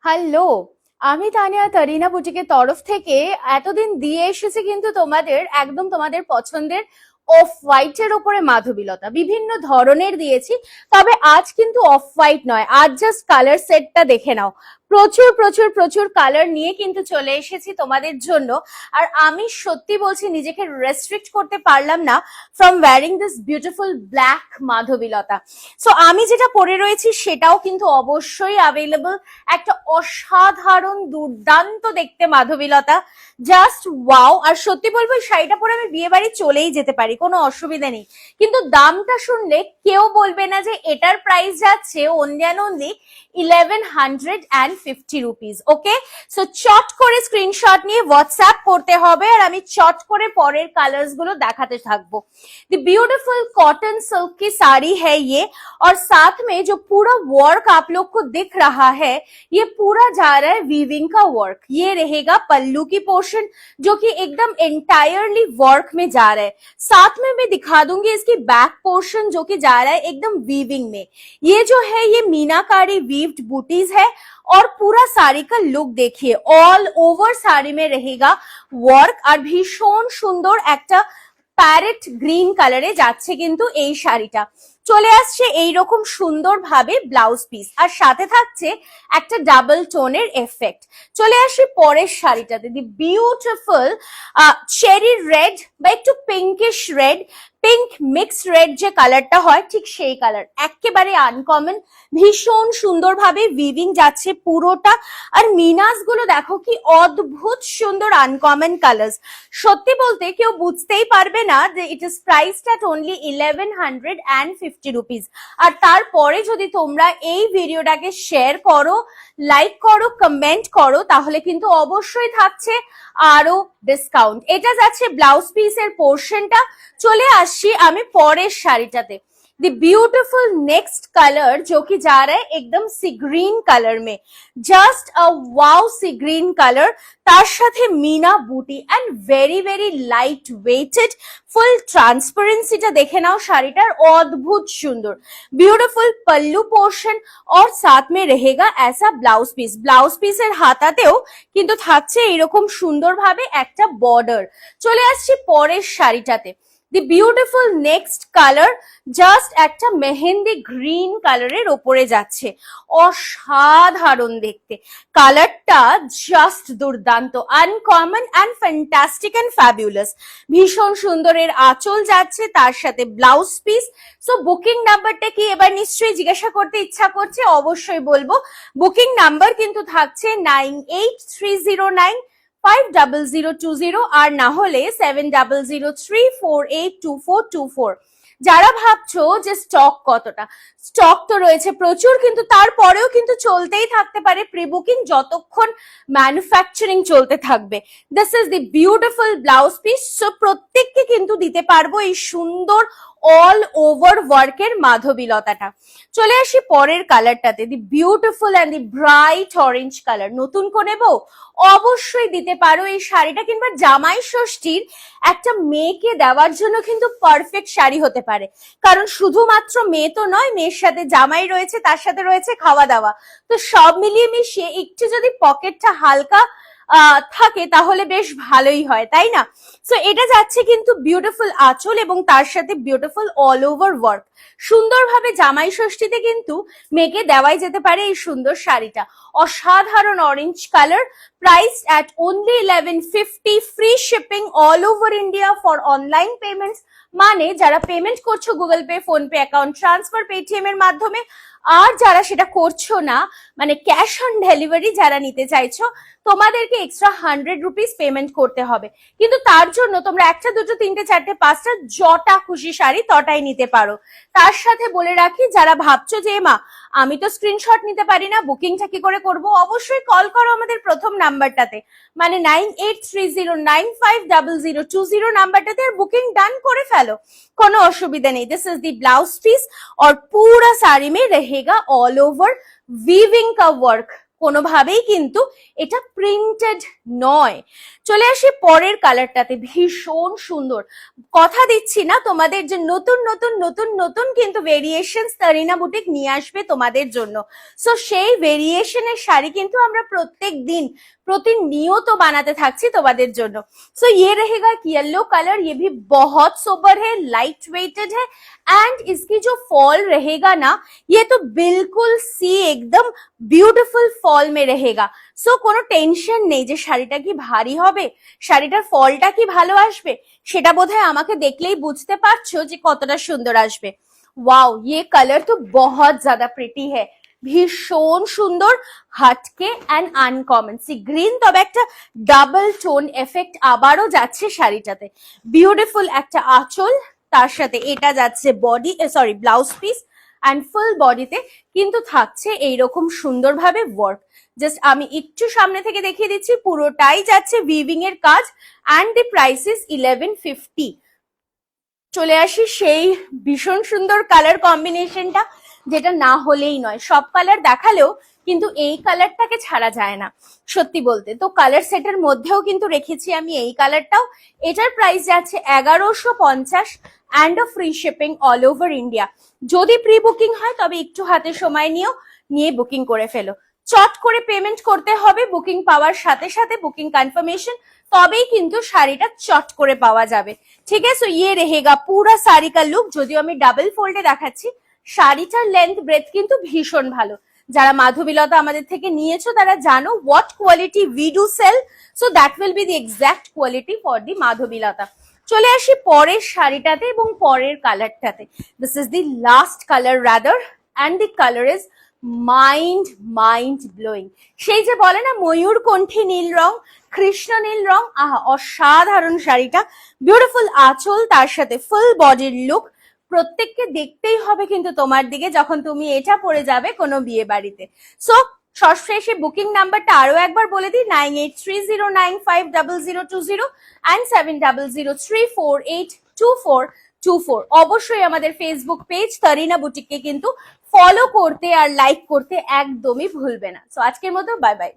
Hello, আমি তানিয়া তারিনা বুটিকের তরফ থেকে এতদিন দিয়ে এসেছি কিন্তু তোমাদের পছন্দের অফ হোয়াইটের ওপরে মাধবীলতা বিভিন্ন ধরনের দিয়েছি। তবে আজ কিন্তু অফ হোয়াইট নয়, আজ জাস্ট কালার সেটটা দেখে নাও। প্রচুর প্রচুর প্রচুর কালার নিয়ে কিন্তু চলে এসেছি তোমাদের জন্য। আর আমি সত্যি বলছি, নিজেকে রেস্ট্রিক্ট করতে পারলাম না from wearing this beautiful black Madhabilata. So আমি যেটা পরে রয়েছি সেটাও কিন্তু অবশ্যই অ্যাভেলেবল। একটা অসাধারণ দুর্দান্ত দেখতে মাধবীলতা, জাস্ট ওয়াও। আর সত্যি বলবো, এই শাড়িটা পরে আমি বিয়ে বাড়ি চলেই যেতে পারি, কোনো অসুবিধা নেই। কিন্তু দামটা শুনলে কেউ বলবে না যে এটার প্রাইস যাচ্ছে only and only 1150 rupees. Okay, so চট করে স্ক্রিনশট নিয়ে হোয়াটসঅ্যাপ করতে হবে, আর আমি চট করে পরের কালার্স গুলো দেখাতে থাকবো। द ब्यूटीफुल कॉटन सिल्क की साड़ी है ये, और साथ में जो पूरा वर्क आप लोग को दिख रहा है, ये पूरा जा रहा है वीविंग का वर्क। ये रहेगा पल्लू की पोर्शन जो कि एकदम एंटायरली वर्क में जा रहा है। साथ में मैं दिखा दूंगी इसकी बैक पोर्शन जो कि जा रहा है एकदम वीविंग में। ये जो है ये मीनाकारी वीव्ड बूटीज है, और पूरा साड़ी का लुक देखिए, ऑल ओवर साड़ी में रहेगा वर्क। और भीषण सुंदर একটা প্যারেট গ্রিন কালারে যাচ্ছে কিন্তু এই শাড়িটা। চলে আসছে এইরকম সুন্দর ভাবে ব্লাউজ পিস, আর সাথে থাকছে একটা ডাবল টোনের এফেক্ট। চলে আসি পরের শাড়িটাতে, দি বিউটিফুল চেরি রেড বা একটু pinkish red, pink mix red যে কালারটা হয় ঠিক সেই কালার, একেবারে আনকমন। ভীষণ সুন্দরভাবে উইভিং যাচ্ছে পুরোটা, আর মিনাস গুলো দেখো কি অদ্ভুত সুন্দর আনকমন কালার্স। সত্যি বলতে কেউ বুঝতেই পারবে না যে it is priced at only 1150 rupees. আর তারপরে যদি তোমরা এই ভিডিওটাকে শেয়ার করো, লাইক করো, কমেন্ট করো, তাহলে কিন্তু অবশ্যই থাকছে আরো ডিসকাউন্ট। এটা যাচ্ছে ব্লাউজ পিসের পোর্শনটা। চলে আসছি আমি পরের শাড়িটাতে, द ब्यूटिफुल नेक्स्ट कलर जो कि जा रहा है एकदम सी ग्रीन कलर में, just a wow sea green colour, তার সাথে মিনা বুটি and very very light weighted, full ট্রান্সপারেন্সিটা দেখে নাও শাড়িটার, অদ্ভুত সুন্দর বিউটিফুল পল্লু পোর্শন, और साथ में रहेगा ऐसा ब्लाउज पीस। ब्लाउज পিসের হাতাতেও কিন্তু থাকছে এরকম সুন্দরভাবে একটা বর্ডার। চলে আসছি পরের শাড়িটাতে, the beautiful next colour, just একটা মেহেন্দি গ্রিন কালারের ওপরে যাচ্ছে, অসাধারণ দেখতে কালারটা, জাস্ট দুর্দান্ত, uncommon and fantastic and fabulous. ভীষণ সুন্দরের আঁচল যাচ্ছে, তার সাথে ব্লাউজ পিস। সো বুকিং নাম্বারটা কি এবার নিশ্চয়ই জিজ্ঞাসা করতে ইচ্ছা করছে, অবশ্যই বলবো। বুকিং নাম্বার কিন্তু থাকছে 9830950020, আর না হলে 7003482424। যারা ভাবছো যে স্টক কতটা, স্টক তো রয়েছে প্রচুর, কিন্তু তারপরেও কিন্তু চলতেই থাকতে পারে প্রি বুকিং যতক্ষণ ম্যানুফ্যাকচারিং চলতে থাকবে। This is the beautiful blouse piece. So প্রত্যেককে কিন্তু দিতে পারবো এই সুন্দর অল ওভার ওয়ার্কের মাধবীলতাটা। চলে আসি পরের কালারটাতে, the beautiful and the bright orange colour. নতুন করে বউ অবশ্যই দিতে পারো এই শাড়িটা, কিংবা জামাই ষষ্ঠীর একটা মেয়েকে দেওয়ার জন্য কিন্তু পারফেক্ট শাড়ি হতে পারে। কারণ শুধুমাত্র মেয়ে তো নয়, মেয়ের সাথে জামাই রয়েছে, তার সাথে রয়েছে খাওয়া দাওয়া, তো সব মিলিয়ে মিশিয়ে একটু যদি পকেটটা হালকা থাকে তাহলে বেশ ভালোই হয়, তাই না? সো এটা যাচ্ছে কিন্তু বিউটিফুল আঁচল এবং তার সাথে বিউটিফুল অল ওভার ওয়ার্ক। সুন্দরভাবে জামাই ষষ্ঠীতে কিন্তু মেয়েকে দেওয়াই যেতে পারে এই সুন্দর শাড়িটা। অসাধারণ orange colour, priced at only 1150, free shipping all over India for online payments. মানে যারা পেমেন্ট করছো Google pay, phone pay, account transfer, Paytm এর মাধ্যমে, আর যারা সেটা করছো না, মানে ক্যাশ অন ডেলিভারি যারা নিতে চাইছো, তোমাদেরকে এক্সট্রা 100 রুপিস পেমেন্ট করতে হবে। কিন্তু তার জন্য তোমরা একটা, দুটো, তিনটে, চারটে, পাঁচটা যটা খুশি শাড়ি তটাই নিতে পারো। তার সাথে বলে রাখি, যারা ভাবছো যে মা আমি তো স্ক্রিনশট নিতে পারি না, বুকিংটা কি করে করবো, অবশ্যই কল করো আমাদের প্রথম নাম্বারটাতে, মানে 9830950020 নাম্বারটাতে, আর বুকিং ডান করে ফেলো, কোনো অসুবিধা নেই। This is the blouse piece और पूरा साड़ी में रहेगा ऑल ओवर वीविंग का वर्क। কোনোভাবেই কিন্তু এটা প্রিন্টেড নয়। চলে আসি পরের কালারটাতে, ভীষণ সুন্দর। কথা দিচ্ছি না তোমাদের যে নতুন নতুন নতুন নতুন কিন্তু ভেরিয়েশন তারিনা বুটিক নিয়ে আসবে তোমাদের জন্য। সো সেই ভেরিয়েশনের শাড়ি কিন্তু আমরা প্রত্যেক দিন প্রতিনিয়ত বানাতে থাকছি তোমাদের জন্য। सो ये रहेगा येलो कलर, ये भी बहुत सोबर है, लाइट वेटेड है एंड इसकी जो फॉल रहेगा ना ये तो बिल्कुल सी एकदम ब्यूटीफुल फॉल में रहेगा। सो কোনো টেনশন নেই যে শাড়িটা কি ভারী হবে, শাড়িটার ফলটা কি ভালো আসবে, সেটা বোধহয় আমাকে দেখলেই বুঝতে পারছো যে কতটা সুন্দর আসবে। ওয়াও, ये कलर तो बहुत ज्यादा प्रिटी है, ভীষণ সুন্দর, হাটকে অ্যান্ড আনকমন। সি গ্রিন, তবে একটা ডাবল টোন এফেক্ট আবারও যাচ্ছে শাড়িটাতে। বিউটিফুল একটা আঁচল, তার সাথে এটা যাচ্ছে body sorry blouse piece and full বডিতে কিন্তু থাকছে এইরকম সুন্দরভাবে ওয়ার্ক। জাস্ট আমি একটু সামনে থেকে দেখিয়ে দিচ্ছি, পুরোটাই যাচ্ছে উইভিং এর কাজ অ্যান্ড দি প্রাইস ইজ 1150। চলে আসি সেই ভীষণ সুন্দর কালার কম্বিনেশনটা, যেটা না হলেই নয়। সব কালার দেখালেও কিন্তু এই কালারটাকে ছাড়া যায় না সত্যি বলতে। তো কালার সেটের মধ্যেও কিন্তু রেখেছি আমি এই কালারটাও। এটার প্রাইস যাচ্ছে 1150 and free shipping all over India. যদি প্রি বুকিং হয় তবে একটু হাতে সময় নিয়ে বুকিং করে ফেলো। চট করে পেমেন্ট করতে হবে বুকিং পাওয়ার সাথে সাথে, বুকিং কনফার্মেশন, তবেই কিন্তু শাড়িটা চট করে পাওয়া যাবে। ঠিক আছে, সো ইয়ে রেহেগা পুরা শাড়ি কা লুক। যদিও আমি ডাবল ফোল্ডে দেখাচ্ছি, শাড়িটার লেন্থ ব্রেথ কিন্তু ভীষণ ভালো। যারা মাধবীলতা আমাদের থেকে নিয়েছো তারা জানো what quality we do sell, so that will be the exact quality for the Madhabilata. চলে আসি পরের শাড়িটাতে এবং পরের কালারটাতে। This is the last colour rather and the colour is mind blowing. সেই যে বলে না ময়ূর কণ্ঠী নীল রং, কৃষ্ণ নীল রং, আহা অসাধারণ শাড়িটা। বিউটিফুল আঁচল, তার সাথে ফুল বডির লুক। প্রত্যেককে দেখতেই হবে কিন্তু তোমার দিকে যখন তুমি এটা পরে যাবে কোনো বিয়ে বাড়িতে। সো সবশেষে বুকিং নাম্বারটা আরো একবার বলে দিই, 9830950020 and 7003482424। অবশ্যই আমাদের ফেসবুক পেজ তারিনা বুটিককে কিন্তু ফলো করতে আর লাইক করতে একদমই ভুলবে না। সো আজকের মতো বাই বাই।